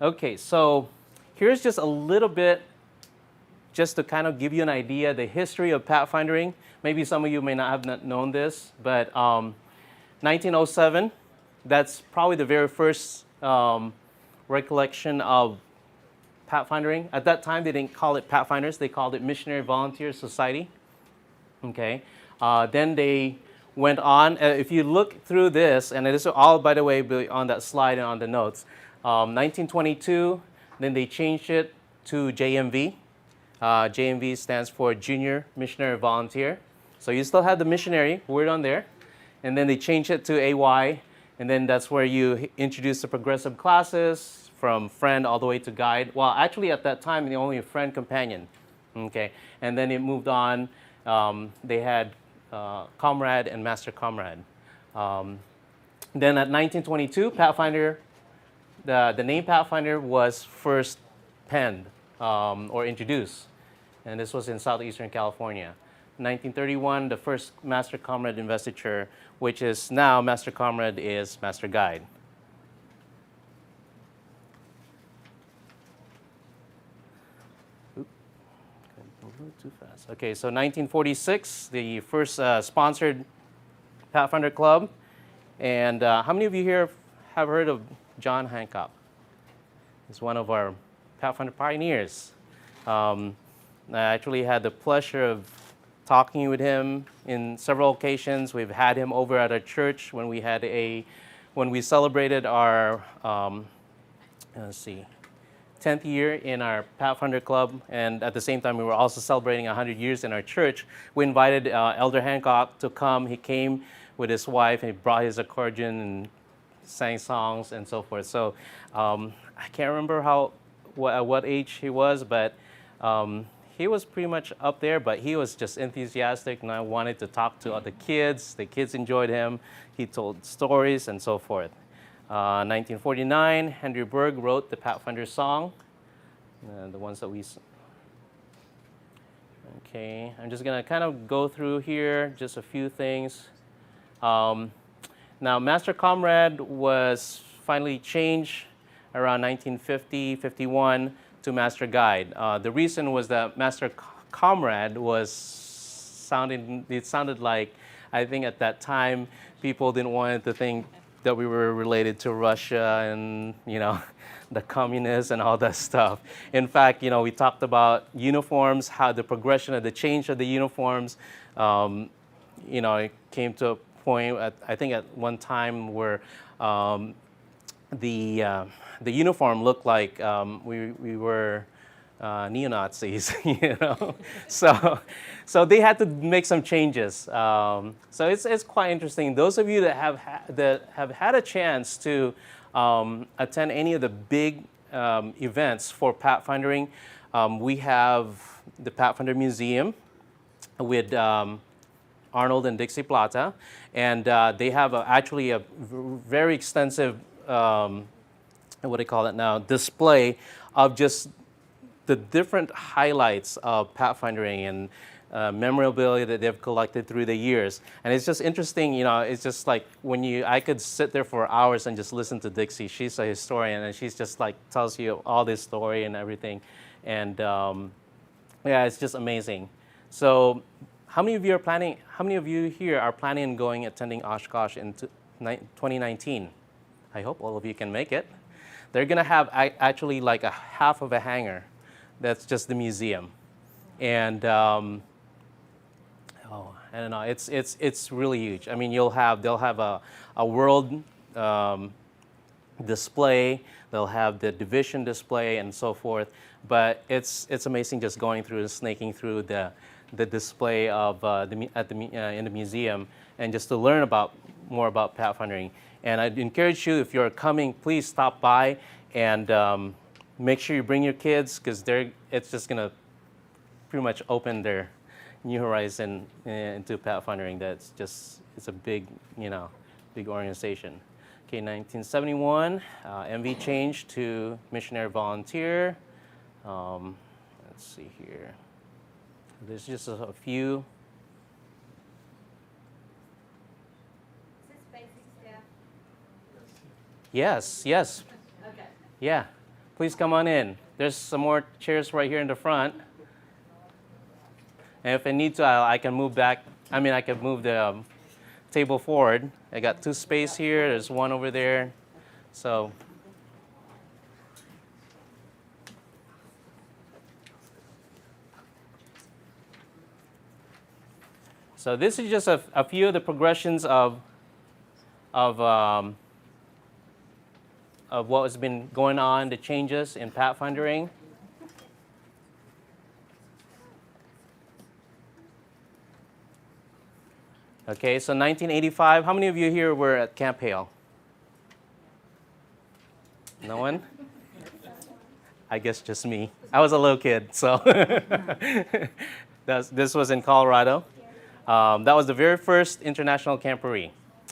Okay, so here's just a little bit, just to kind of give you an idea, the history of pathfindering. Maybe some of you may not have known this, but 1907, that's probably the very first recollection of pathfindering. At that time, they didn't call it Pathfinders, they called it Missionary Volunteer Society. Okay, then they went on. If you look through this, and this is all, by the way, on that slide and on the notes, 1922, then they changed it to JMV. JMV stands for Junior Missionary Volunteer. So you still have the missionary word on there. And then they changed it to AY. And then that's where you introduce the progressive classes from friend all the way to guide. Well, actually at that time, they only friend companion. Okay. And then it moved on. They had Comrade and Master Comrade. Then at 1922, Pathfinder, the name Pathfinder was first penned or introduced. And this was in southeastern California. 1931, the first Master Comrade investiture, which is now Master Comrade is Master Guide. Oop, a little too fast. Okay, so 1946, the first sponsored Pathfinder Club. And how many of you here have heard of John Hancock? He's one of our Pathfinder pioneers. I actually had the pleasure of talking with him in several occasions. We've had him over at our church when we celebrated our 10th year in our Pathfinder Club, and at the same time we were also celebrating 100 years in our church. We invited Elder Hancock to come. He came with his wife, and he brought his accordion and sang songs and so forth. So I can't remember at what age he was, but he was pretty much up there, but he was just enthusiastic, and I wanted to talk to other kids. The kids enjoyed him. He told stories and so forth. 1949, Henry Berg wrote the Pathfinder song, the ones that we... Okay, I'm just gonna kind of go through here, just a few things. Now, Master Comrade was finally changed around 1950-51 to Master Guide. The reason was that Master Comrade it sounded like, I think at that time, people didn't want to think that we were related to Russia and, the communists and all that stuff. In fact, we talked about uniforms, how the progression of the change of the uniforms, it came to a point, I think at one time where the uniform looked like we were neo-Nazis, So they had to make some changes. So it's quite interesting. Those of you that have had a chance to attend any of the big events for Pathfindering, we have the Pathfinder Museum with Arnold and Dixie Plata, and they have actually a very extensive what do they call it now, display of just the different highlights of Pathfindering and memorabilia that they've collected through the years. And it's just interesting, it's just like I could sit there for hours and just listen to Dixie. She's a historian, and she's just like tells you all this story and everything. And yeah, it's just amazing. So how many of you here are planning on attending Oshkosh in 2019? I hope all of you can make it. They're gonna have actually like a half of a hangar. That's just the museum, and I don't know. It's really huge. I mean, they'll have a world display. They'll have the division display and so forth. But it's amazing just going through and snaking through the display of in the museum, and just to learn more about Pathfindering. And I'd encourage you, if you're coming, please stop by and make sure you bring your kids, because it's just going to pretty much open their new horizon into Pathfindering. It's a big, big organization. Okay, 1971, MV changed to Missionary Volunteer. Let's see here. There's just a few. Is this basic staff? Yes. Okay. Yeah. please come on in. There's some more chairs right here in the front. And if I need to, I can move back. I can move the table forward. I got 2 space here. There's one over there. So this is just a few of the progressions of what has been going on, the changes in Pathfindering. Okay, so 1985, how many of you here were at Camp Hale? No one? I guess just me. I was a little kid, so this was in Colorado. That was the very first international camporee.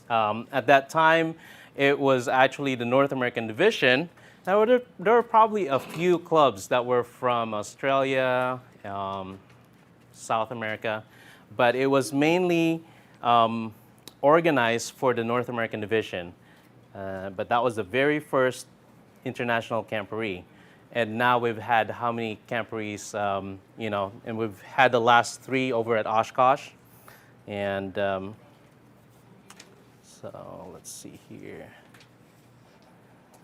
At that time, it was actually the North American division. Now, there were probably a few clubs that were from Australia, South America, but it was mainly organized for the North American division. But that was the very first international camporee. And now we've had how many camporees, and we've had the last 3 over at Oshkosh. And so let's see here.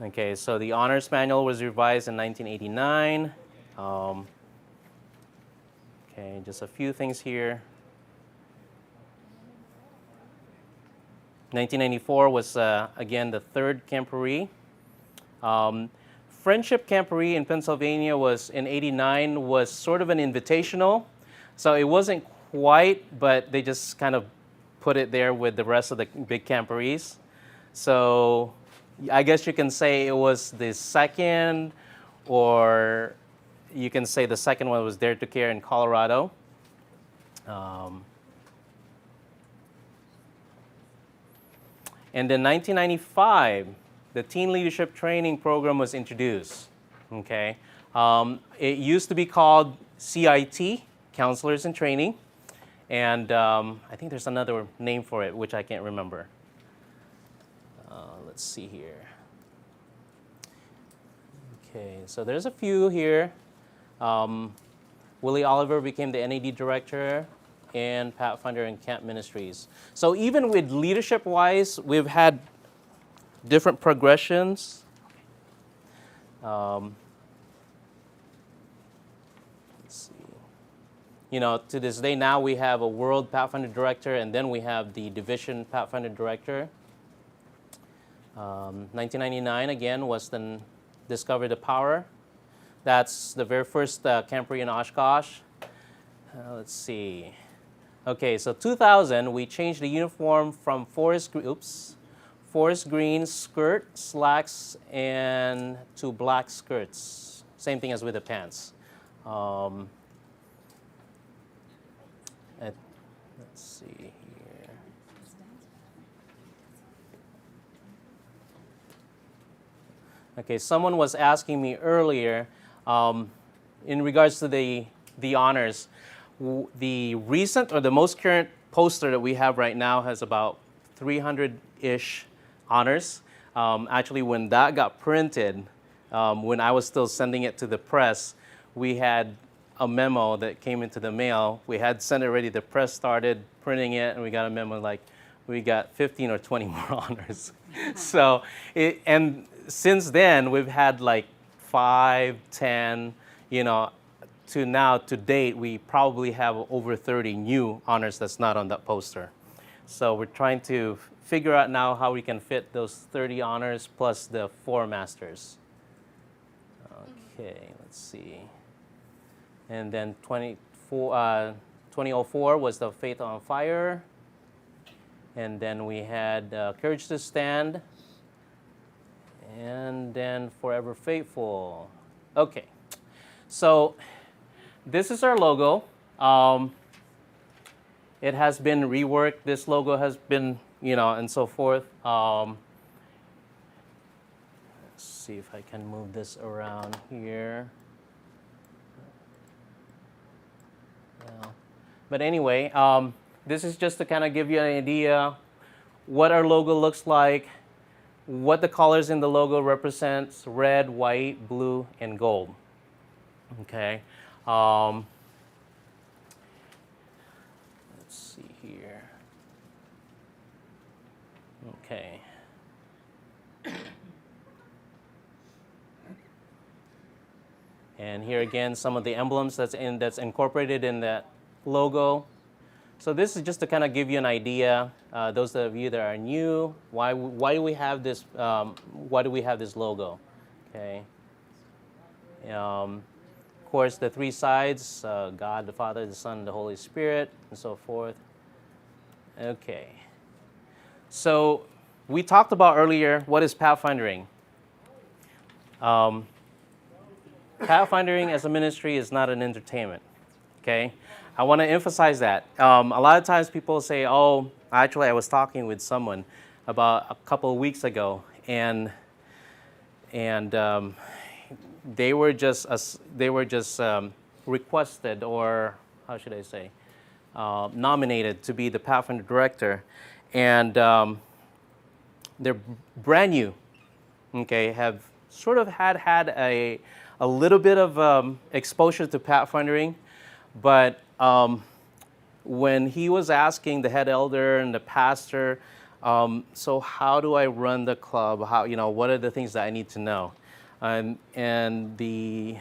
Okay, so the honors manual was revised in 1989. Okay, just a few things here. 1994 was, again, the 3rd camporee. Friendship Camporee in Pennsylvania was, in 89, was sort of an invitational. So it wasn't quite, but they just kind of put it there with the rest of the big camporees. So I guess you can say it was the second, or you can say the second one was Dare to Care in Colorado. And in 1995, the Teen Leadership Training Program was introduced. Okay, it used to be called CIT, Counselors in Training, and I think there's another name for it, which I can't remember. Let's see here. Okay, so there's a few here. Willie Oliver became the NAD director and Pathfinder and Camp Ministries. So even with leadership-wise, we've had different progressions. Let's see. To this day now we have a World Pathfinder Director, and then we have the Division Pathfinder Director. 1999 again was the Discover the Power. That's the very first camporee in Oshkosh. Let's see. Okay, so 2000 we changed the uniform from forest green skirt, slacks, and to black skirts. Same thing as with the pants. Let's see here. Okay, someone was asking me earlier in regards to the honors. The recent or the most current poster that we have right now has about 300-ish honors. Actually, when that got printed, when I was still sending it to the press, we had a memo that came into the mail. We had sent it already. The press started printing it, and we got a memo like, we got 15 or 20 more honors. So, and since then, we've had like 5, 10, to now, to date, we probably have over 30 new honors that's not on that poster. So we're trying to figure out now how we can fit those 30 honors plus the 4 masters. Okay, let's see. And then 2004 was the Faith on Fire. And then we had Courage to Stand. And then Forever Faithful. Okay, so this is our logo. It has been reworked. This logo has been, and so forth. Let's see if I can move this around here. But anyway, this is just to kind of give you an idea what our logo looks like. what the colors in the logo represents: red, white, blue, and gold. Okay. Let's see here. Okay. And here again, some of the emblems that's incorporated in that logo. So this is just to kind of give you an idea. Those of you that are new, why do we have this? Why do we have this logo? Okay. Of course, the three sides: God, the Father, the Son, and the Holy Spirit, and so forth. Okay. So we talked about earlier, what is pathfindering? Pathfindering as a ministry is not an entertainment. Okay. I want to emphasize that. A lot of times people say, oh, actually I was talking with someone about a couple of weeks ago, and they were just requested, or how should I say, nominated to be the Pathfinder director, and they're brand new. Okay, have sort of had a little bit of exposure to pathfindering, but when he was asking the head elder and the pastor, so how do I run the club? What are the things that I need to know? And the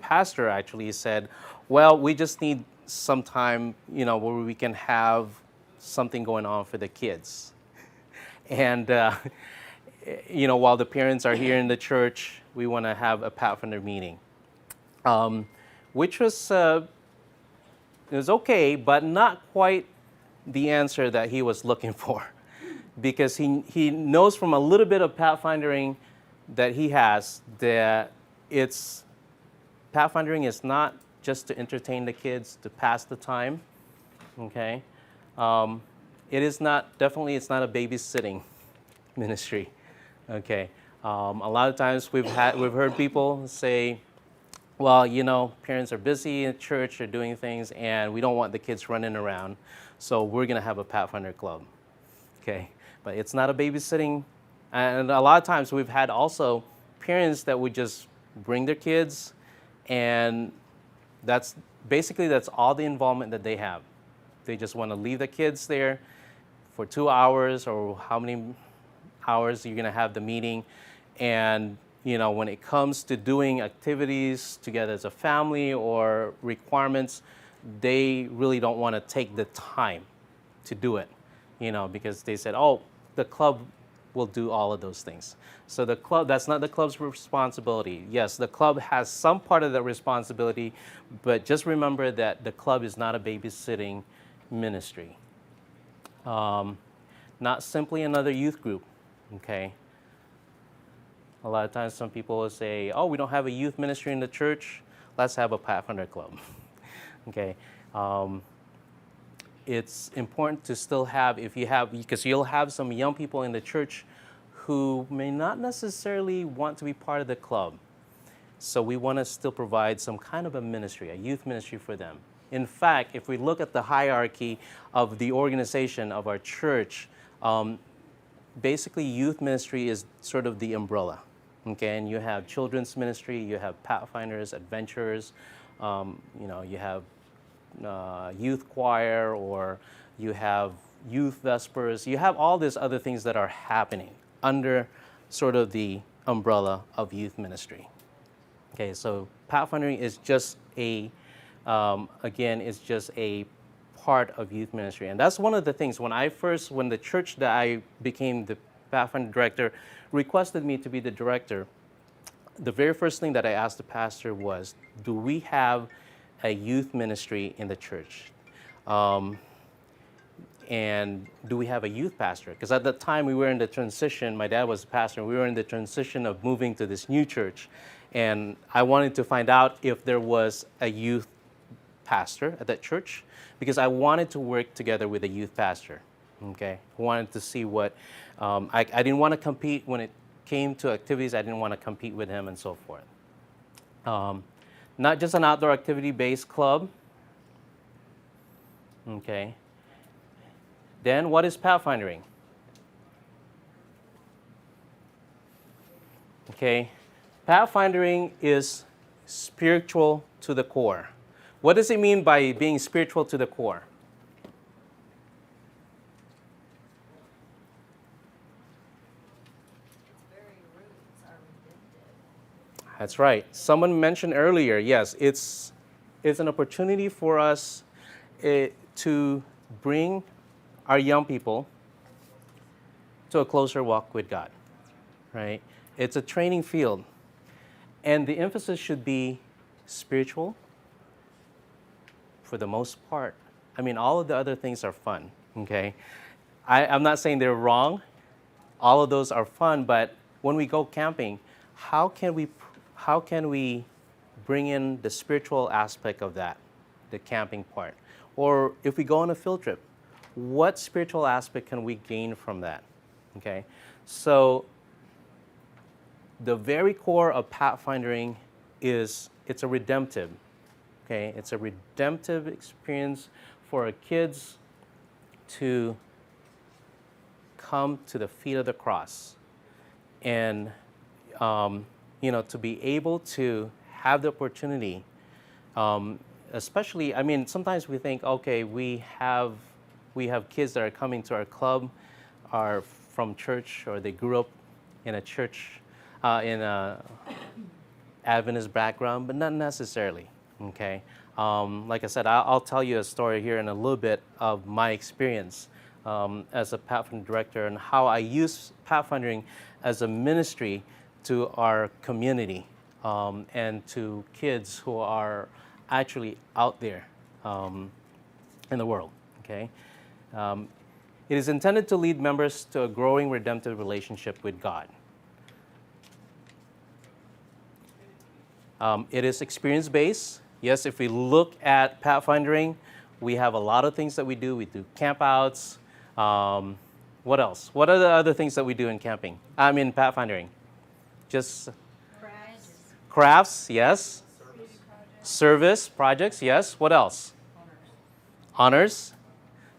pastor actually said, well, we just need some time, where we can have something going on for the kids. And, while the parents are here in the church, we want to have a Pathfinder meeting, which was, it was okay, but not quite the answer that he was looking for, because he knows from a little bit of Pathfindering that he has that Pathfindering is not just to entertain the kids, to pass the time, okay? It's not a babysitting ministry, okay? A lot of times we've heard people say, well, parents are busy in church, they're doing things, and we don't want the kids running around, so we're gonna have a Pathfinder club, okay? But it's not a babysitting, and a lot of times we've had also parents that would just bring their kids, and that's all the involvement that they have. They just want to leave the kids there for 2 hours, or how many hours you're gonna have the meeting, and when it comes to doing activities together as a family or requirements, they really don't want to take the time to do it, because they said, oh, the club will do all of those things. So that's not the club's responsibility. Yes, the club has some part of the responsibility, but just remember that the club is not a babysitting ministry. Not simply another youth group, okay? A lot of times some people will say, oh, we don't have a youth ministry in the church, let's have a Pathfinder club, okay? It's important to still have, because you'll have some young people in the church who may not necessarily want to be part of the club. So we want to still provide some kind of a ministry, a youth ministry for them. In fact, if we look at the hierarchy of the organization of our church, basically youth ministry is sort of the umbrella. Okay, and you have children's ministry, you have Pathfinders, adventurers, you have youth choir, or you have youth vespers. You have all these other things that are happening under sort of the umbrella of youth ministry. Okay, so Pathfindering is just it's just a part of youth ministry. And that's one of the things, when the church that I became the Pathfinder director requested me to be the director, the very first thing that I asked the pastor was, do we have a youth ministry in the church? And do we have a youth pastor? Because at that time we were in the transition, my dad was a pastor, and we were in the transition of moving to this new church. And I wanted to find out if there was a youth pastor at that church, because I wanted to work together with a youth pastor. Okay, I wanted to see what, I didn't want to compete when it came to activities. I didn't want to compete with him and so forth. Not just an outdoor activity-based club. Okay. Then what is Pathfindering? Okay, pathfinding is spiritual to the core. What does it mean by being spiritual to the core? Its very roots are redemptive. That's right. Someone mentioned earlier, yes, it's an opportunity for us to bring our young people to a closer walk with God, right? It's a training field, and the emphasis should be spiritual for the most part. I mean, all of the other things are fun, okay? I'm not saying they're wrong. All of those are fun, but when we go camping, how can we bring in the spiritual aspect of that, the camping part? Or if we go on a field trip, what spiritual aspect can we gain from that? Okay, so the very core of pathfinding is it's a redemptive. Okay, it's a redemptive experience for our kids to come to the feet of the cross, and to be able to have the opportunity. Especially, I mean, sometimes we think, okay, we have kids that are coming to our club, are from church, or they grew up in a church, in a Adventist background, but not necessarily. Okay, like I said, I'll tell you a story here in a little bit of my experience as a Pathfinder director and how I use Pathfinding as a ministry to our community and to kids who are actually out there in the world. Okay, it is intended to lead members to a growing redemptive relationship with God. It is experience-based. Yes, if we look at Pathfinding, we have a lot of things that we do. We do campouts. What else? What are the other things that we do in camping? I mean, Pathfinding. Just crafts, yes. Service projects, yes. What else? Honors.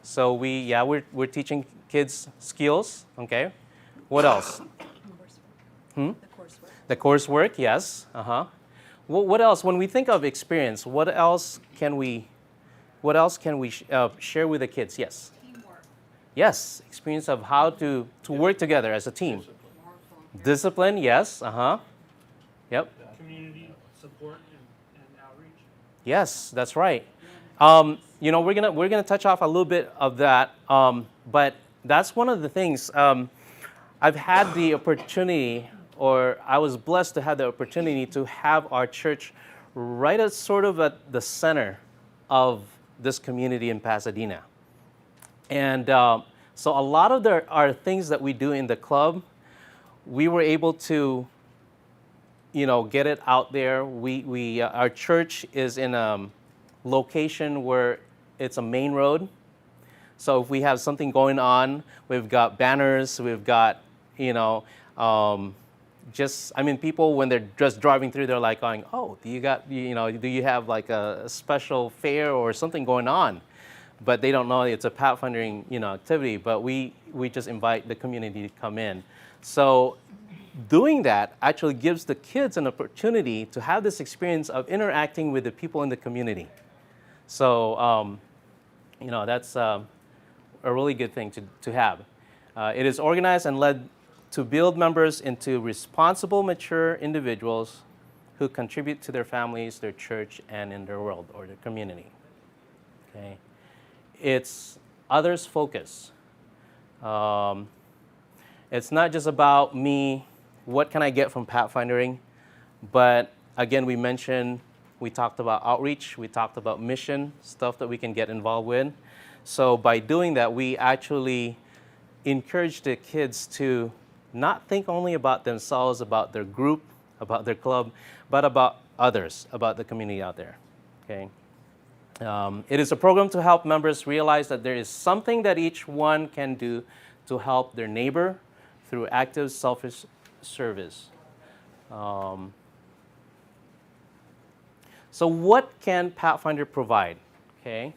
So we're teaching kids skills. Okay. What else? The coursework, yes. What else? When we think of experience, what else can we share with the kids? Yes. Teamwork. Yes, experience of how to work together as a team. Discipline, yes. Yep. Community support and outreach. Yes, that's right. We're gonna touch off a little bit of that, but that's one of the things. I've had the opportunity, or I was blessed to have the opportunity to have our church right at sort of at the center of this community in Pasadena. And so a lot of our things that we do in the club, we were able to, get it out there. Our church is in a location where it's a main road. So if we have something going on, we've got banners, we've got, people when they're just driving through, they're like going, oh, do you have like a special fair or something going on? But they don't know it's a pathfinding, activity, but we just invite the community to come in. So doing that actually gives the kids an opportunity to have this experience of interacting with the people in the community. So, that's a really good thing to have. It is organized and led to build members into responsible, mature individuals who contribute to their families, their church, and in their world or their community. Okay, it's others focus. It's not just about me. What can I get from Pathfinding? But again, we talked about outreach, we talked about mission, stuff that we can get involved with. So by doing that, we actually encourage the kids to not think only about themselves, about their group, about their club, but about others, about the community out there. Okay. It is a program to help members realize that there is something that each one can do to help their neighbor through active, selfish service. So what can Pathfinder provide? Okay.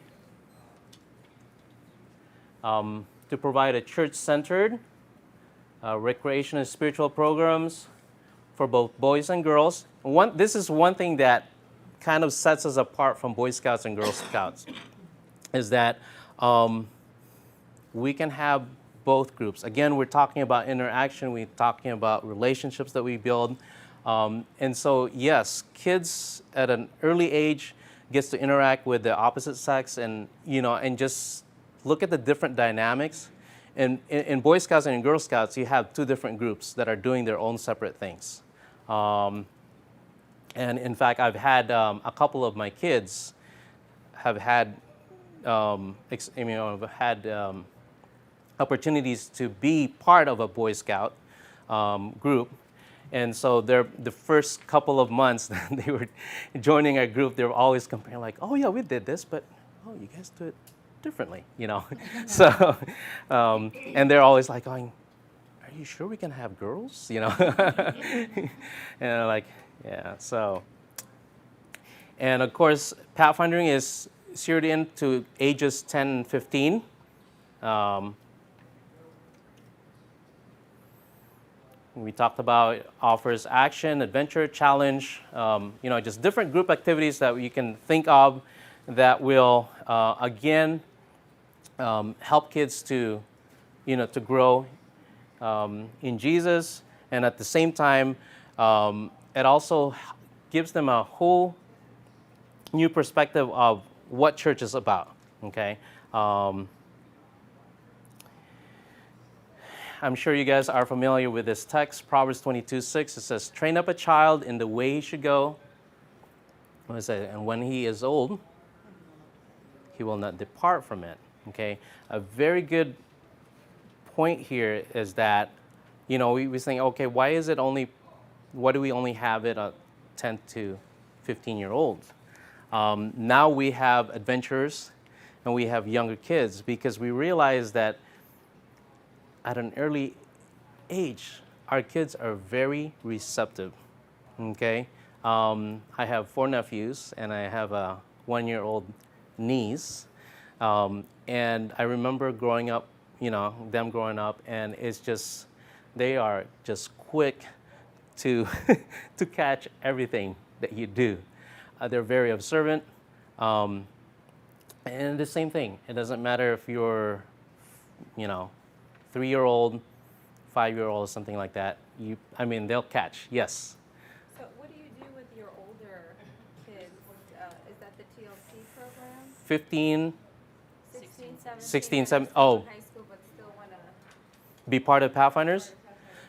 To provide a church-centered, recreation and spiritual programs, for both boys and girls. This is one thing that kind of sets us apart from Boy Scouts and Girl Scouts, is that we can have both groups. Again, we're talking about interaction, we're talking about relationships that we build. And so, yes, kids at an early age gets to interact with the opposite sex and, and just look at the different dynamics. And in Boy Scouts and in Girl Scouts, you have two different groups that are doing their own separate things. And in fact, I've had a couple of my kids have had, opportunities to be part of a Boy Scout group. And so the first couple of months that they were joining our group, they were always comparing like, oh yeah, we did this, but oh, you guys do it differently, So, and they're always like going, are you sure we can have girls, And I'm like, yeah, so. And of course, Pathfinding is zeroed in to ages 10 and 15. We talked about offers action, adventure, challenge, just different group activities that you can think of that will, again, help kids to grow in Jesus. And at the same time, it also gives them a whole new perspective of what church is about, okay? I'm sure you guys are familiar with this text, Proverbs 22:6. It says, train up a child in the way he should go. What is it? And when he is old, he will not depart from it. Okay? A very good point here is that, we think, okay, why do we only have it at 10 to 15-year-olds? Now we have adventurers and we have younger kids because we realize that at an early age, our kids are very receptive, okay? I have 4 nephews, and I have a 1-year-old niece. And I remember growing up, them growing up, and it's just, they are just quick to, to catch everything that you do. They're very observant. And the same thing, it doesn't matter if you're, 3-year-old, 5-year-old, something like that. They'll catch, yes. So what do you do with your older kids? Is that the TLC program? 15, 16, 17? 16, 17, Still oh. in high school, but still want to... Be part of Pathfinders?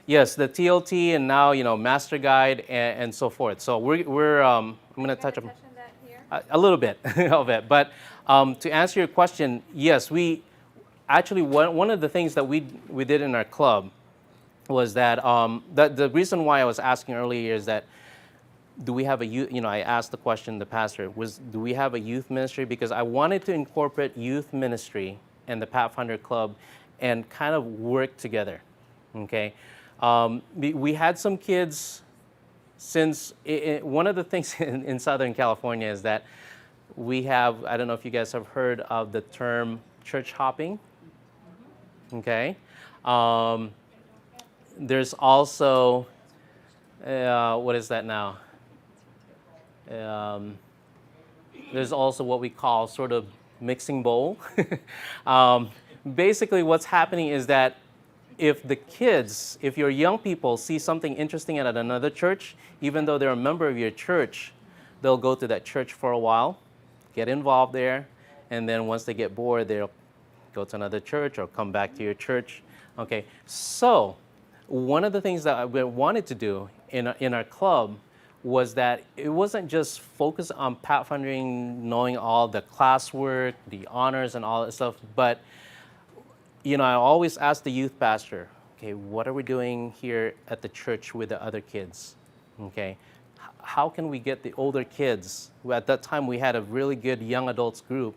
Yes, the TLT and now, Master Guide and so forth. So we're I'm going to touch on that here? a little bit of it. But to answer your question, yes, we actually, one of the things that we did in our club was that, the reason why I was asking earlier is that, do we have a youth, I asked the question, the pastor, do we have a youth ministry? Because I wanted to incorporate youth ministry and the Pathfinder Club and kind of work together, okay? We had some kids since, one of the things in Southern California is that we have, I don't know if you guys have heard of the term church hopping. Okay. There's also, what is that now? There's also what we call sort of mixing bowl. Basically, what's happening is that if your young people see something interesting at another church, even though they're a member of your church, they'll go to that church for a while, get involved there, and then once they get bored, they'll go to another church or come back to your church. Okay, so one of the things that we wanted to do in our club was that it wasn't just focused on Pathfinding, knowing all the classwork, the honors and all that stuff, but I always ask the youth pastor, okay, what are we doing here at the church with the other kids? Okay, how can we get the older kids? At that time, we had a really good young adults group,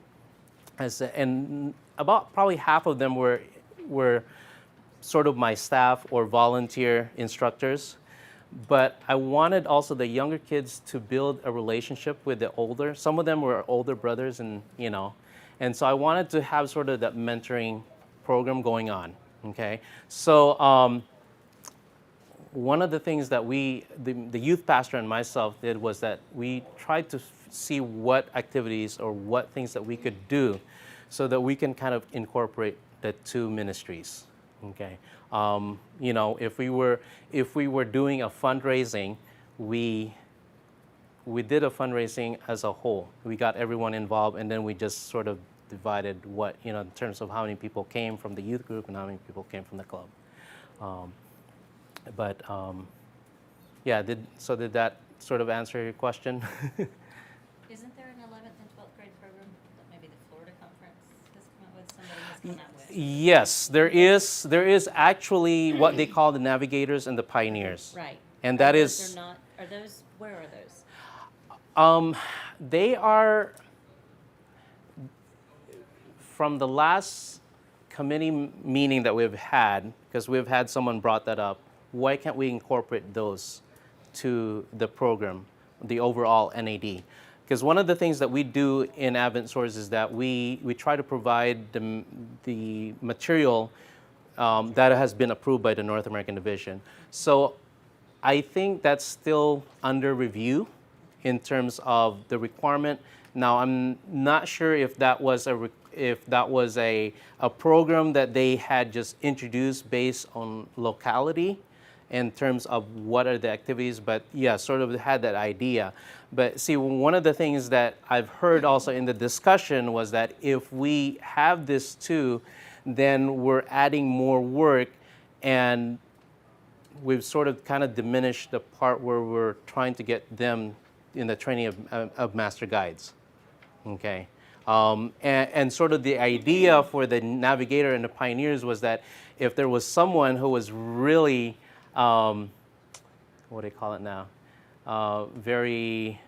and about probably half of them were sort of my staff or volunteer instructors. But I wanted also the younger kids to build a relationship with the older. Some of them were older brothers, and so I wanted to have sort of that mentoring program going on. Okay, so one of the things that the youth pastor and myself did was that we tried to see what activities or what things that we could do so that we can kind of incorporate the two ministries. Okay, if we were doing a fundraising, we did a fundraising as a whole. We got everyone involved, and then we just sort of divided in terms of how many people came from the youth group and how many people came from the club. Did that sort of answer your question? Isn't there an 11th and 12th grade program that maybe the Florida Conference has come up with, somebody has come out with? Yes, there is. There is actually what they call the navigators and the pioneers. Right. And that those is. Are those, where are those? They are from the last committee meeting that we've had, because we've had someone brought that up. Why can't we incorporate those to the program, the overall NAD? Because one of the things that we do in Advent Source is that we try to provide the material that has been approved by the North American Division. So I think that's still under review in terms of the requirement. Now, I'm not sure if that was a program that they had just introduced based on locality in terms of what are the activities, but yeah, sort of had that idea. But see, one of the things that I've heard also in the discussion was that if we have this too, then we're adding more work, and we've sort of kind of diminished the part where we're trying to get them in the training of master guides. Okay. And sort of the idea for the navigator and the pioneers was that if there was someone who was really, what do they call it now? Very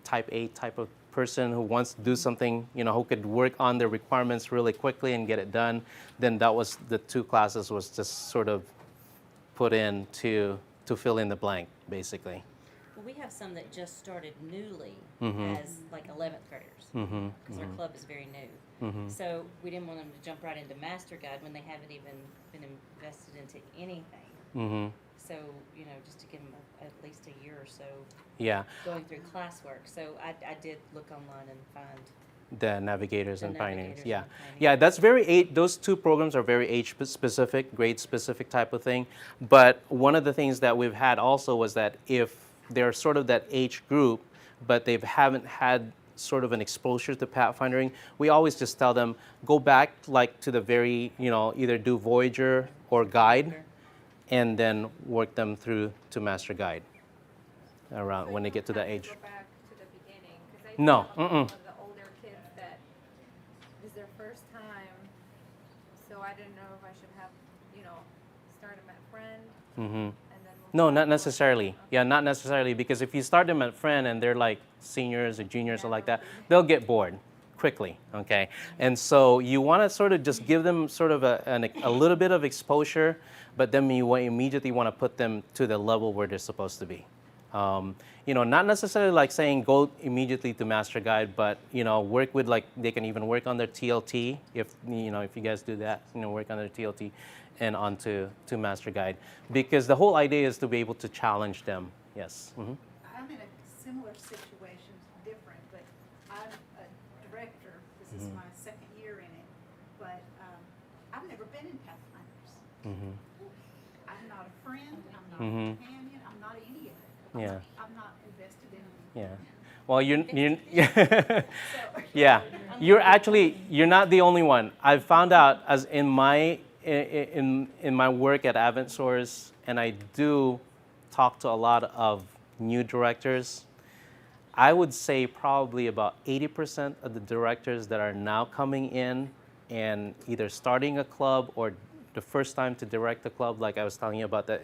type A type of person who wants to do something, who could work on their requirements really quickly and get it done, then that was the two classes was just sort of put in to fill in the blank, basically. Well, we have some that just started newly Mhm. as like 11th graders, Mm-hmm. because our club is very new. Mm-hmm. So we didn't want them to jump right into Master Guide when they haven't even been invested into anything. Mm-hmm. So, just to give them at least a year or so Yeah, going through classwork. So I did look online and find the navigators the and pioneers. navigators Yeah, and pioneers. yeah, that's those two programs are very age specific, grade specific type of thing. But one of the things that we've had also was that if they're sort of that age group, but they haven't had sort of an exposure to pathfinding, we always just tell them, go back like to the very, either do Voyager or Guide, and then work them through to Master Guide around So when they you get to don't that have age. Go back to the beginning, 'cause I No, have a couple mm-mm. of the older kids that this is their first time, so I didn't know if I should have, start them at Friend Mm-hmm. and then move No, on not to- necessarily. Okay. Yeah, not necessarily, because if you start them at Friend and they're like seniors or juniors or like that, they'll get bored quickly, okay? And so you want to sort of just give them sort of a little bit of exposure, but then you immediately want to put them to the level where they're supposed to be. Not necessarily like saying go immediately to Master Guide, but work with, like, they can even work on their TLT if you guys do that, work on their TLT and onto Master Guide, because the whole idea is to be able to challenge them. Yes. Mm-hmm. I'm in a similar situation, different, but I'm a director. This is Mhm. my second year in it, but I've never been in Pathfinders. Mm-hmm. I'm not a friend, I'm not Mhm. a companion, I'm not any of it. Yeah. I'm not invested in Yeah. Well, you're So, yeah. You're not the only one. I've found out as in my work at Advent Source, and I do talk to a lot of new directors. I would say probably about 80% of the directors that are now coming in and either starting a club or the first time to direct a club, like I was telling you about that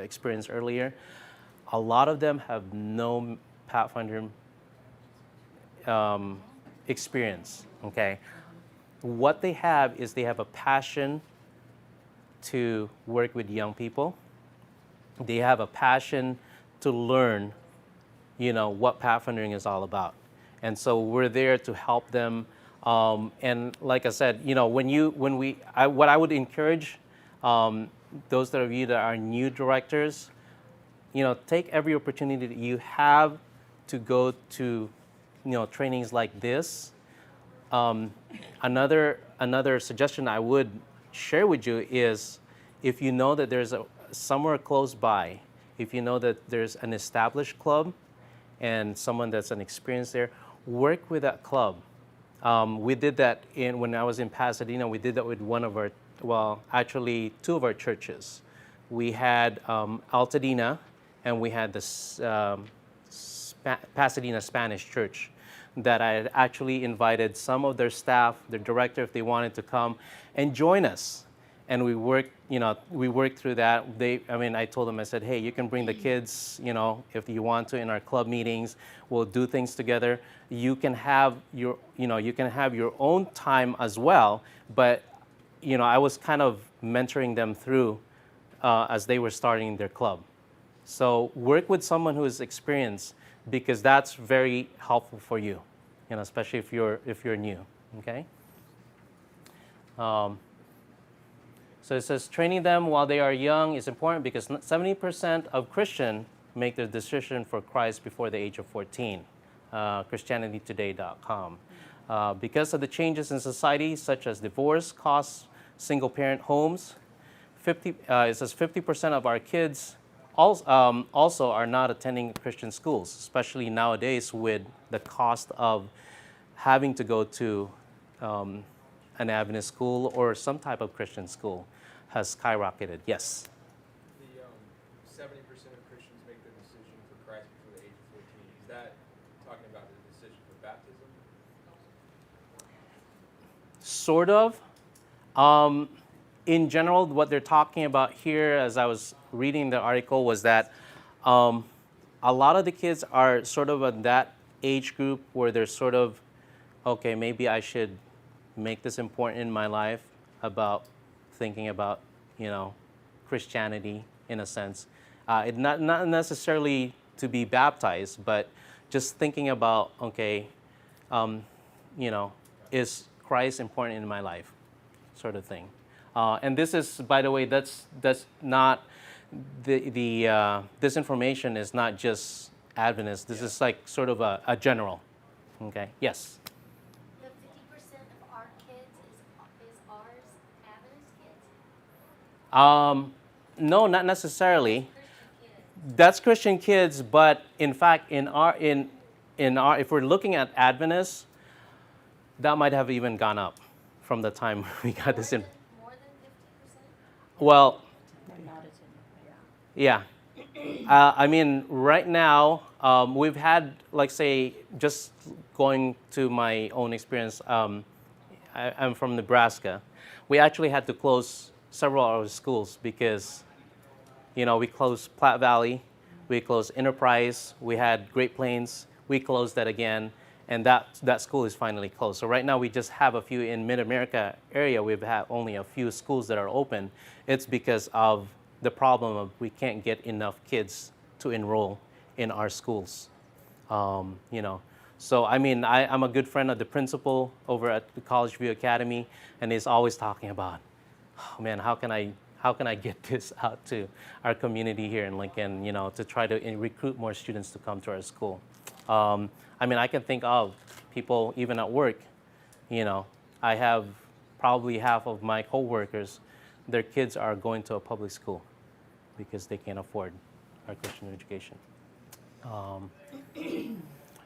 experience earlier, a lot of them have no Pathfinder experience, okay? What they have is they have a passion to work with young people. They have a passion to learn, what Pathfinding is all about. And so we're there to help them. And like I said, what I would encourage Those of you that are new directors, take every opportunity that you have to go to, trainings like this. Another suggestion I would share with you is, if you know that there's somewhere close by, if you know that there's an established club and someone that's an experienced there, work with that club. We did that when I was in Pasadena. We did that with actually two of our churches. We had Altadena, and we had this Pasadena Spanish church that I had actually invited some of their staff, their director, if they wanted to come and join us. And we worked through that. I told them, I said, hey, you can bring the kids, if you want to, in our club meetings. We'll do things together. You can have your own time as well. But, I was kind of mentoring them through as they were starting their club. So work with someone who is experienced, because that's very helpful for you, especially if you're new. Okay. So it says training them while they are young is important because 70% of Christians make their decision for Christ before the age of 14. ChristianityToday.com. Because of the changes in society, such as divorce, costs, single-parent homes, it says 50% of our kids also are not attending Christian schools, especially nowadays with the cost of having to go to an Adventist school or some type of Christian school has skyrocketed. Yes? The 70% of Christians make the decision for Christ before the age of 14. Is that talking about the decision for baptism? Sort of. In general, what they're talking about here, as I was reading the article, was that a lot of the kids are sort of in that age group where they're sort of, okay, maybe I should make this important in my life, about thinking about, Christianity in a sense. Not necessarily to be baptized, but just thinking about, okay, is Christ important in my life, sort of thing. And this is, by the way, that's not this information is not just Adventist. This is like sort of a general. Okay. Yes. The 50% of our kids is ours Adventist kids? No, not necessarily. Christian kids. That's Christian kids, but in fact, in our if we're looking at Adventists, that might have even gone up from the time we got this in. More than 50%? Well, They're not attending. yeah. Right now, we've had, like, say, just going to my own experience, I'm from Nebraska. We actually had to close several of our schools because, we closed Platte Valley, we closed Enterprise, we had Great Plains, we closed that again, and that school is finally closed. So right now we just have a few in Mid-America area. We've had only a few schools that are open. It's because of the problem of we can't get enough kids to enroll in our schools. So I'm a good friend of the principal over at the College View Academy, and he's always talking about, oh man, how can I get this out to our community here in Lincoln, to try to recruit more students to come to our school. I can think of people even at work. I have probably half of my coworkers, their kids are going to a public school because they can't afford our Christian education.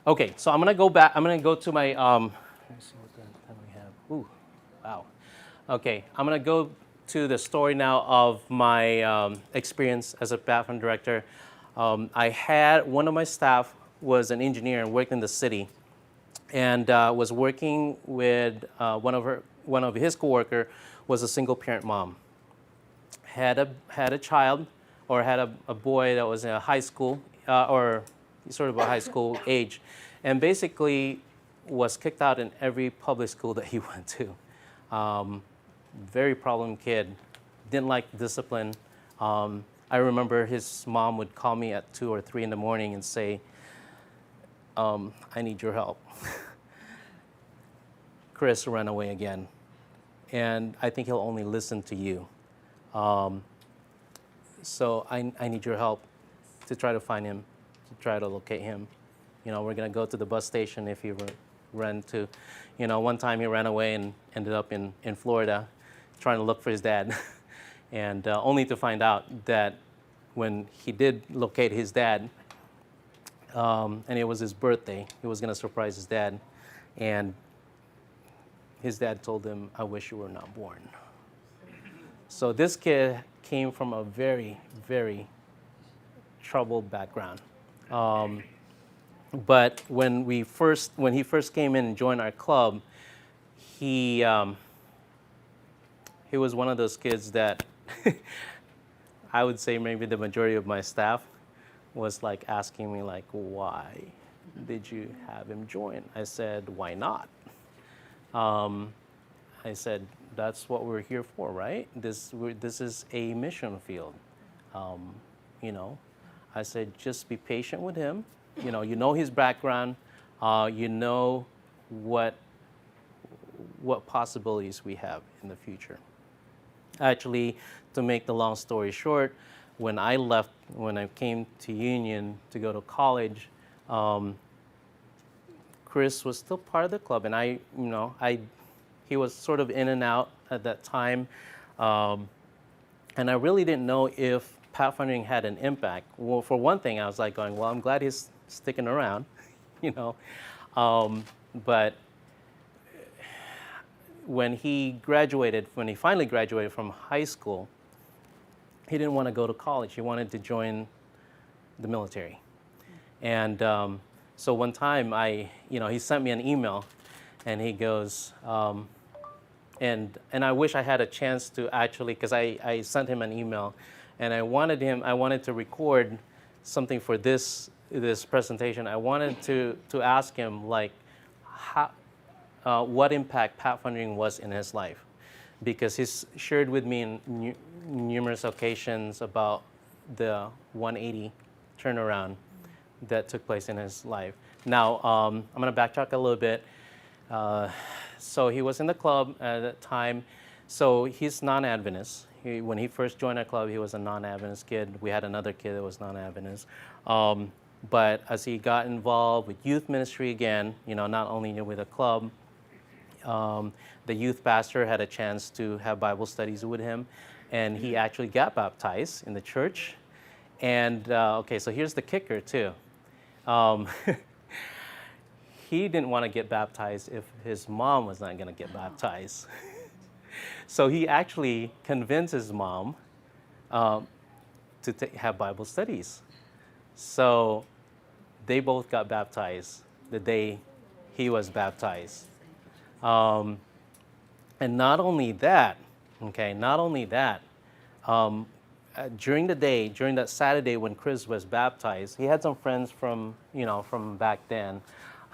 Okay, so I'm gonna go back. I'm gonna go to my. Let me see what time we have. Ooh, wow. Okay, I'm gonna go to the story now of my experience as a Pathfinder director. I had one of my staff was an engineer and worked in the city, and was working with one of his coworker was a single parent mom. Had a child, or had a boy that was in a high school or sort of a high school age, and basically was kicked out in every public school that he went to. Very problem kid, didn't like discipline. I remember his mom would call me at 2 or 3 in the morning and say, I need your help. Chris ran away again, and I think he'll only listen to you. So I need your help to try to find him, to try to locate him. You know, we're going to go to the bus station if he ran to, you know, one time he ran away and ended up in Florida trying to look for his dad. And only to find out that when he did locate his dad, and it was his birthday, he was going to surprise his dad. And his dad told him, "I wish you were not born." So this kid came from a very, very troubled background. But when he first came in and joined our club, he was one of those kids that I would say maybe the majority of my staff was like asking me like, "Why did you have him join?" I said, "Why not?" I said, "That's what we're here for, right? This is a mission field." You know, I said, "Just be patient with him. You know his background. You know what possibilities we have in the future." Actually, to make the long story short, when I came to Union to go to college, Chris was still part of the club, and he was sort of in and out at that time, and I really didn't know if Pathfinding had an impact. Well, for one thing, I was like going, "Well, I'm glad he's sticking around," you know, but when he finally graduated from high school, he didn't want to go to college. He wanted to join the military. And so one time he sent me an email, and he goes, and I wish I had a chance to actually, because I sent him an email, and I wanted to record something for this presentation. I wanted to ask him like what impact Pathfinding was in his life, because he's shared with me in numerous occasions about the 180 turnaround that took place in his life. Now, I'm going to backtrack a little bit. So he was in the club at that time. So he's non-Adventist. When he first joined our club, he was a non-Adventist kid. We had another kid that was non-Adventist. But as he got involved with youth ministry again, not only with the club, the youth pastor had a chance to have Bible studies with him, and he actually got baptized in the church. And so here's the kicker too. He didn't want to get baptized if his mom was not going to get baptized. So he actually convinced his mom to have Bible studies. So they both got baptized the day he was baptized. And not only that, during that Saturday when Chris was baptized, he had some friends from back then,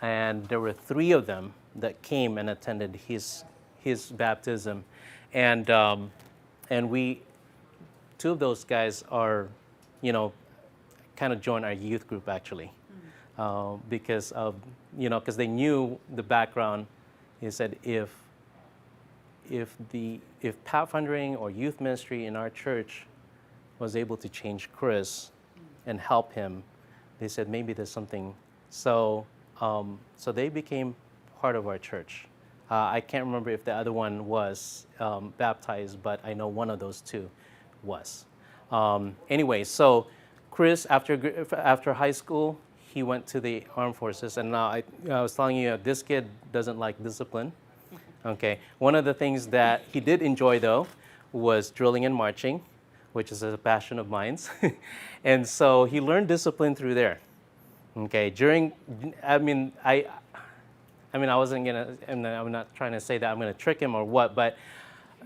and there were 3 of them that came and attended his baptism, and 2 of those guys are, kind of joined our youth group actually, because they knew the background. He said if Pathfindering or youth ministry in our church was able to change Chris and help him, they said maybe there's something. So they became part of our church. I can't remember if the other one was baptized, but I know one of those 2 was. Anyway, so Chris, after high school, he went to the armed forces, and now I was telling you, this kid doesn't like discipline. Okay, one of the things that he did enjoy though was drilling and marching, which is a passion of mine, and so he learned discipline through there. Okay, I'm not trying to say that I'm gonna trick him or what, but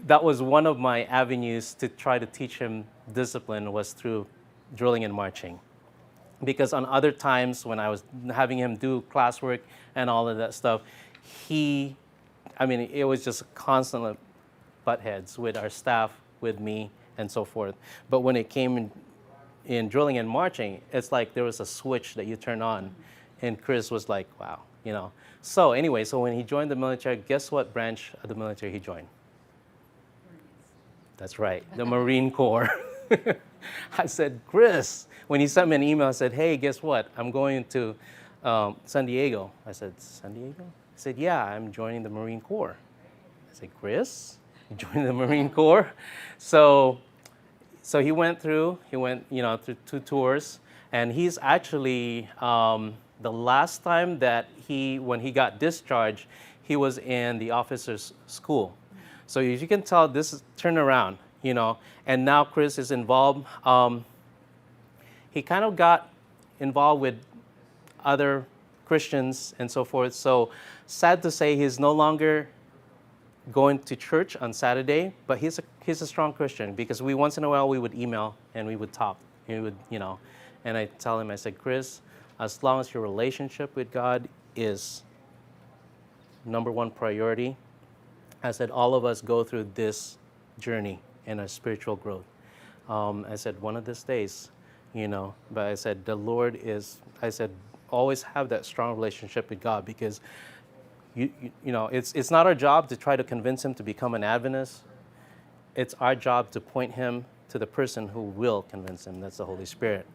that was one of my avenues to try to teach him discipline, was through drilling and marching. Because on other times when I was having him do classwork and all of that stuff, it was just constant butt heads with our staff, with me, and so forth. But when it came in drilling and marching, it's like there was a switch that you turn on, and Chris was like, wow, So anyway, when he joined the military, guess what branch of the military he joined? That's right, the Marine Corps. I said, Chris, when he sent me an email, I said, hey, guess what? I'm going to San Diego. I said, San Diego? He said, yeah, I'm joining the Marine Corps. I said, Chris, you joining the Marine Corps? So he went, through 2 tours, and he's actually, the last time that when he got discharged, he was in the officers' school. So as you can tell, this is turned around, and now Chris is involved. He kind of got involved with other Christians and so forth. So sad to say, he's no longer going to church on Saturday, but he's a strong Christian, because once in a while we would email and we would talk. And I tell him, I said, Chris, as long as your relationship with God is number one priority, I said, all of us go through this journey in our spiritual growth. I said, one of these days, but I said, always have that strong relationship with God, because it's not our job to try to convince him to become an Adventist. It's our job to point him to the person who will convince him. That's the Holy Spirit.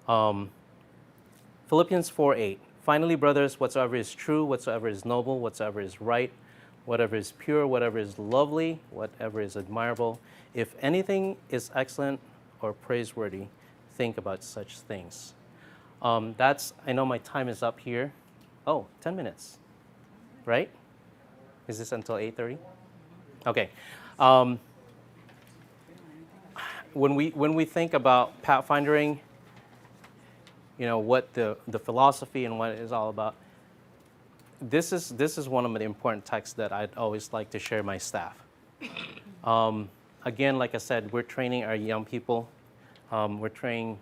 Philippians 4:8. Finally, brothers, whatsoever is true, whatsoever is noble, whatsoever is right, whatever is pure, whatever is lovely, whatever is admirable, if anything is excellent or praiseworthy, think about such things. I know my time is up here. Oh, 10 minutes, right? Is this until 8:30? Okay. When we think about pathfindering, what the philosophy and what it is all about, this is one of the important texts that I'd always like to share my staff. Again, like I said, we're training our young people. We're training,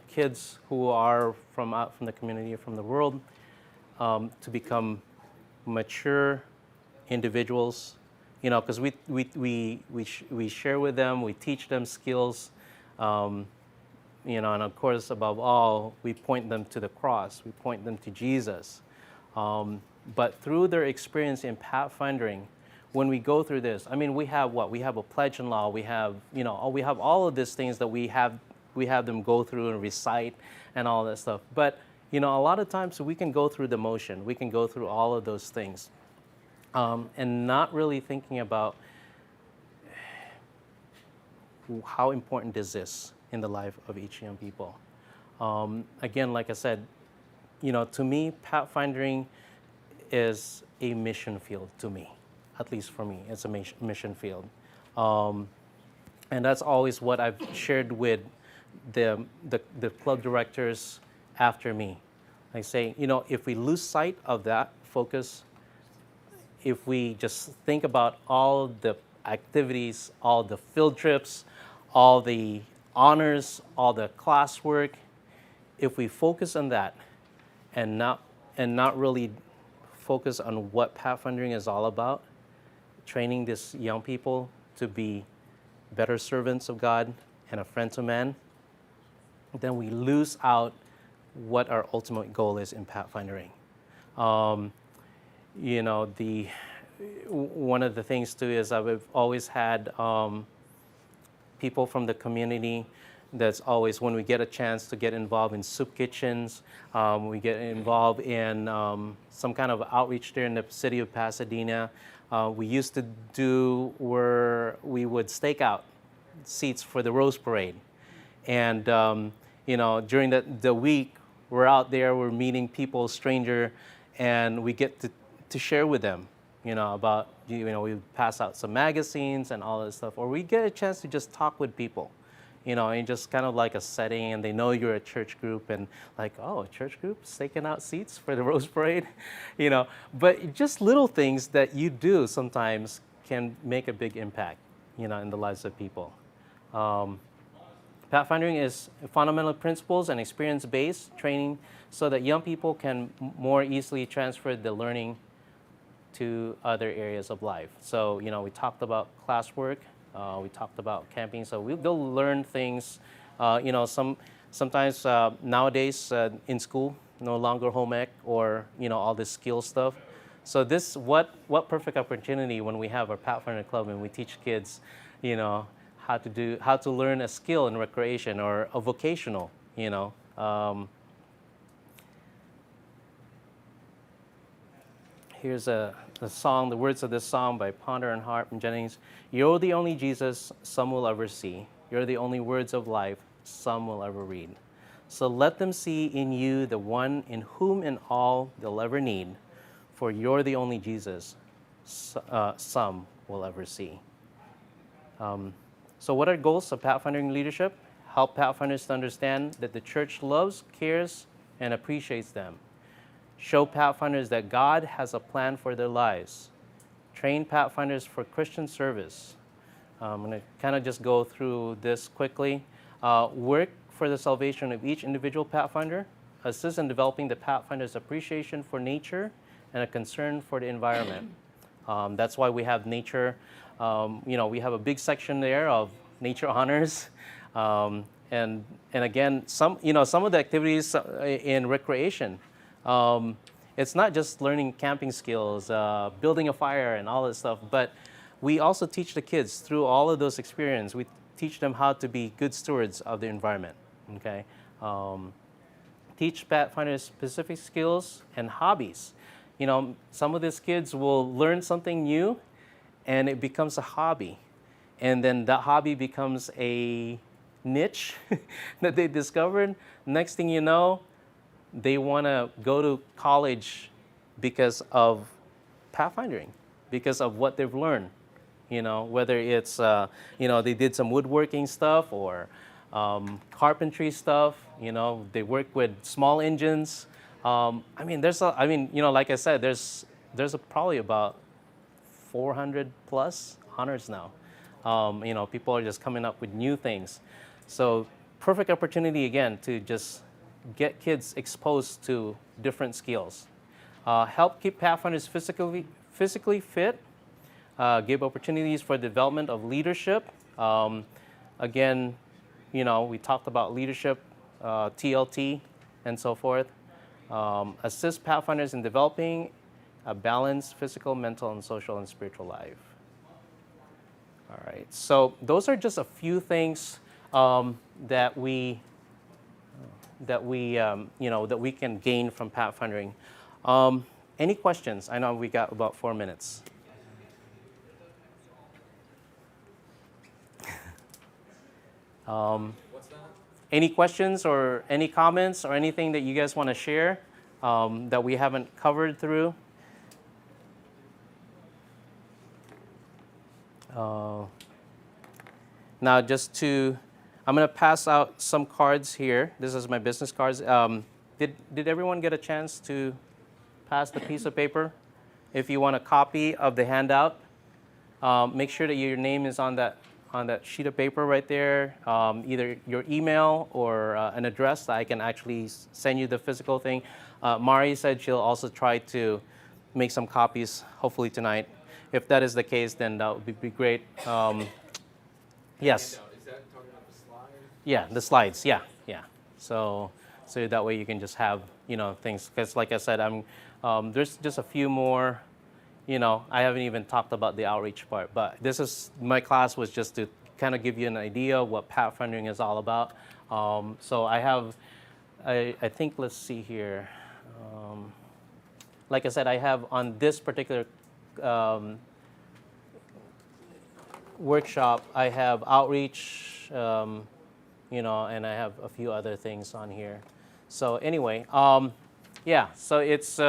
kids who are from the community, from the world, to become mature individuals. Because we share with them, we teach them skills. And of course, above all, we point them to the cross. We point them to Jesus. But through their experience in pathfindering, when we go through this, we have what? We have a pledge and law. We have, we have all of these things that we have them go through and recite and all that stuff. But, a lot of times we can go through the motion. We can go through all of those things and not really thinking about how important is this in the life of each young people. Again, like I said, to me, pathfinding is a mission field to me. At least for me, it's a mission field. And that's always what I've shared with the club directors after me. I say, if we lose sight of that focus, if we just think about all the activities, all the field trips, all the honors, all the classwork, if we focus on that and not really focus on what pathfinding is all about, training these young people to be better servants of God and a friend to man, then we lose out what our ultimate goal is in pathfinding. One of the things too is I've always had people from the community that's always, when we get a chance to get involved in soup kitchens, we get involved in some kind of outreach there in the city of Pasadena. We used to do where we would stake out seats for the Rose Parade. And, during the week, we're out there, we're meeting people, stranger, and we get to share with them, about, we pass out some magazines and all that stuff, or we get a chance to just talk with people, in just kind of like a setting, and they know you're a church group, and like, oh, a church group staking out seats for the Rose Parade, But just little things that you do sometimes can make a big impact, in the lives of people. Pathfinding is fundamental principles and experience-based training so that young people can more easily transfer the learning to other areas of life. So, we talked about classwork, we talked about camping, so they'll learn things, sometimes nowadays in school, no longer home ec or, all this skill stuff. So what perfect opportunity when we have our Pathfinder Club and we teach kids, how to learn a skill in recreation or a vocational, Here's a song, the words of this song by Ponder and Harp and Jennings. You're the only Jesus some will ever see. You're the only words of life some will ever read. So let them see in you the one in whom in all they'll ever need. For you're the only Jesus some will ever see. So what are goals of Pathfinding leadership? Help Pathfinders to understand that the church loves, cares, and appreciates them. Show Pathfinders that God has a plan for their lives. Train Pathfinders for Christian service. I'm going to kind of just go through this quickly. Work for the salvation of each individual Pathfinder. Assist in developing the Pathfinder's appreciation for nature and a concern for the environment. That's why we have nature. We have a big section there of nature honors. And again, some of the activities in recreation. It's not just learning camping skills, building a fire and all that stuff, but we also teach the kids through all of those experiences. We teach them how to be good stewards of the environment, okay? Teach Pathfinders specific skills and hobbies. Some of these kids will learn something new and it becomes a hobby. And then that hobby becomes a niche that they discovered. Next thing you know, they want to go to college because of Pathfinding, because of what they've learned. Whether it's, they did some woodworking stuff or carpentry stuff, they work with small engines. Like I said, there's probably about 400 plus honors now. People are just coming up with new things. So perfect opportunity again to just get kids exposed to different skills. Help keep Pathfinders physically fit. Give opportunities for development of leadership. Again, we talked about leadership, TLT, and so forth. Assist Pathfinders in developing a balanced physical, mental, and social and spiritual life. All right, so those are just a few things that we can gain from Pathfindering. Any questions? I know we got about 4 minutes. What's that? Any questions or any comments or anything that you guys want to share that we haven't covered through? Now, I'm going to pass out some cards here. This is my business cards. Did everyone get a chance to pass the piece of paper? If you want a copy of the handout, make sure that your name is on that sheet of paper right there, either your email or an address that I can actually send you the physical thing. Mari said she'll also try to make some copies, hopefully tonight. If that is the case, then that would be great. Yes. Is that talking about the slide? Yeah, the slides. Yeah. So that way you can just have things. Because like I said, there's just a few more. I haven't even talked about the outreach part, but my class was just to kind of give you an idea of what Pathfinding is all about. So I think, let's see here. Like I said, I have on this particular workshop, I have outreach, and I have a few other things on here. So anyway, so it's,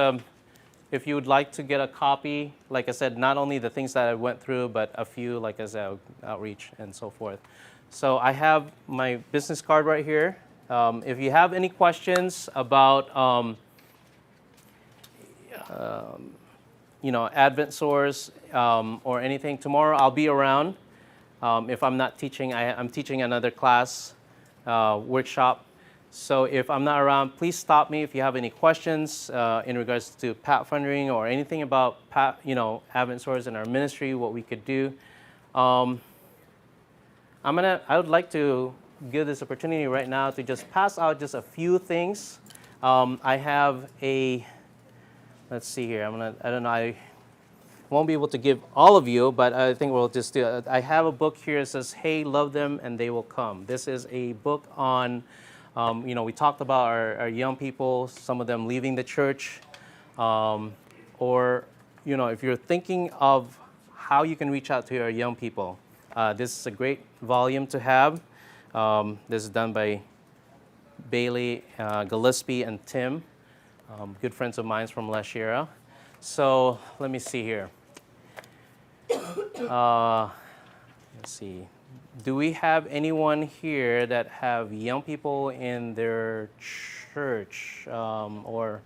if you would like to get a copy, like I said, not only the things that I went through, but a few, like I said, outreach and so forth. So I have my business card right here. If you have any questions about, Advent Source or anything, tomorrow I'll be around. If I'm not teaching, I'm teaching another class, workshop. So if I'm not around, please stop me if you have any questions in regards to Pathfindering or anything about Advent Source and our ministry, what we could do. I would like to give this opportunity right now to just pass out just a few things. I have let's see here. won't be able to give all of you, but I think we'll just do it. I have a book here that says, Hey, Love Them and They Will Come. This is a book on, we talked about our young people, some of them leaving the church, or, if you're thinking of how you can reach out to your young people, this is a great volume to have. This is done by Bailey Gillespie and Tim, good friends of mine from La Sierra. So let me see here. Let's see. Do we have anyone here that have young people in their church or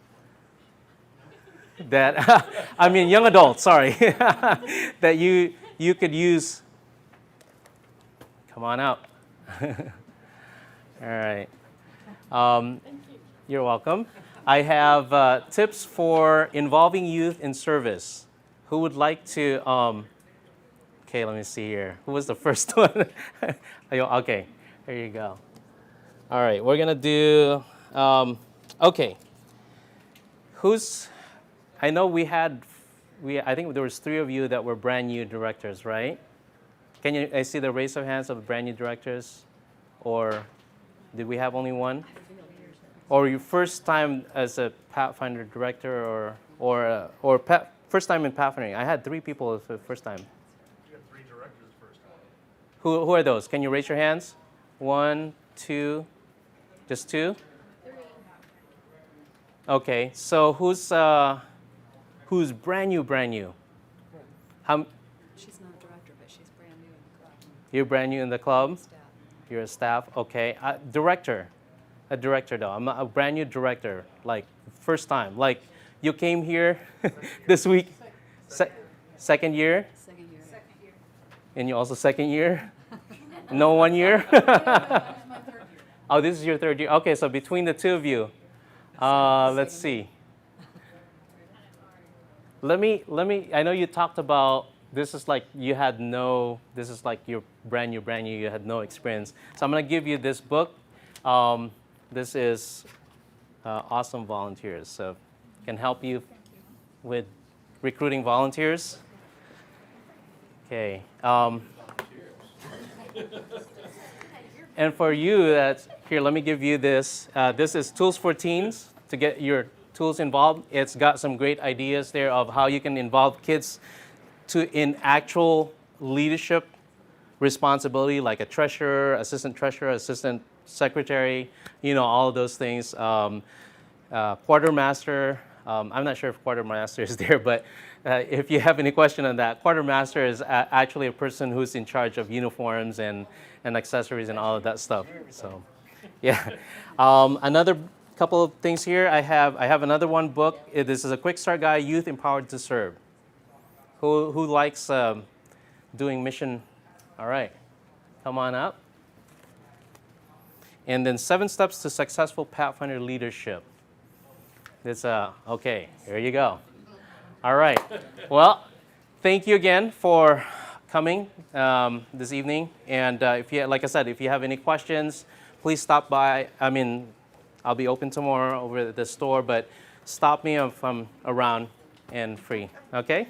that, young adults, sorry, that you could use? Come on out. All right. You're welcome. I have tips for involving youth in service. Who would like to? Okay, let me see here. Who was the first one? Okay, there you go. All right, we're gonna do. Okay. I know I think there was 3 of you that were brand new directors, right? I see the raise of hands of brand new directors, or did we have only one? Or your first time as a Pathfinder director, or first time in Pathfinding? I had 3 people for the first time. You had 3 directors first time. Who are those? Can you raise your hands? 1, 2, just 2? 3. Okay, so who's brand new? How? She's not a director, but she's brand new in the club. You're brand new in the club. Staff. You're a staff. Okay, director. A director though. I'm a brand new director. Like first time. Like you came here this week. Second year. Second year. And you also second year. No 1 year. Oh, this is your 3rd year. Okay, so between the 2 of you, let's see. Let me. I know you talked about this is like this is like you're brand new. You had no experience. So I'm gonna give you this book. This is Awesome Volunteers. So can help you with recruiting volunteers. Okay. And for you, here, let me give you this. This is Tools for Teens to get your tools involved. It's got some great ideas there of how you can involve kids in actual leadership responsibility, like a treasurer, assistant secretary, all of those things. Quartermaster. I'm not sure if quartermaster is there, but if you have any question on that, quartermaster is actually a person who's in charge of uniforms and accessories and all of that stuff. So, yeah. Another couple of things here. I have another one book. This is a quick start guide, Youth Empowered to Serve. Who likes doing mission? All right, come on up. And then 7 steps to successful Pathfinder leadership. It's okay. Here you go. All right. Well, thank you again for coming this evening. And like I said, if you have any questions, please stop by. I'll be open tomorrow over at the store, but stop me if I'm around and free. Okay.